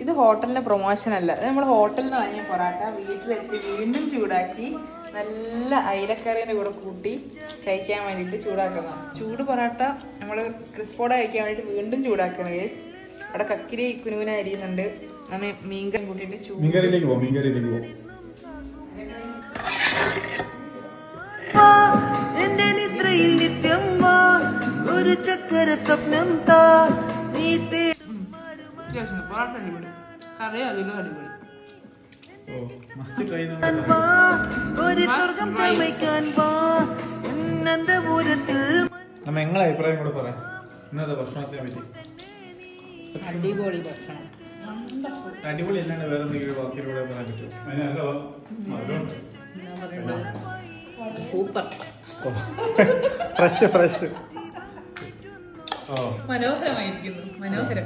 ഇത് ഹോട്ടലിന്റെ പ്രൊമോഷൻ അല്ല, ഇത് നമ്മൾ ഹോട്ടലിൽ നിന്ന് വാങ്ങിയ പൊറാട്ട വീട്ടിലെത്തി വീണ്ടും ചൂടാക്കി നല്ല അയിലക്കറിയുടെ കൂടെ കൂട്ടി കഴിക്കാൻ വേണ്ടിയിട്ട് ചൂടാക്കുന്നതാണ്. ചൂട് പൊറാട്ട നമ്മൾ ക്രിസ്പോടെ കഴിക്കാൻ വേണ്ടിയിട്ട് വീണ്ടും ചൂടാക്കണം ഗൈസ്. അവിടെ കക്കിരി കുനുകുന അരിയുന്നുണ്ട്. അങ്ങനെ മീൻകറി കൂട്ടിയിട്ട് ഒരു ചക്കര സ്വപ്നം പൊറാട്ട അടിപൊളി, കറി അധികം അടിപൊളി. നിങ്ങളെ അഭിപ്രായം കൂടെ പറയാം ഇന്നത്തെ ഭക്ഷണത്തിനെ പറ്റി. അടിപൊളി ഭക്ഷണം, അടിപൊളി അല്ലാണ്ട് വേറെ എന്തെങ്കിലും വാക്കിലൂടെ പറയാൻ പറ്റുമോ? സൂപ്പർ, ഫ്രഷ് മനോഹരമായിരിക്കുന്നു, മനോഹരം.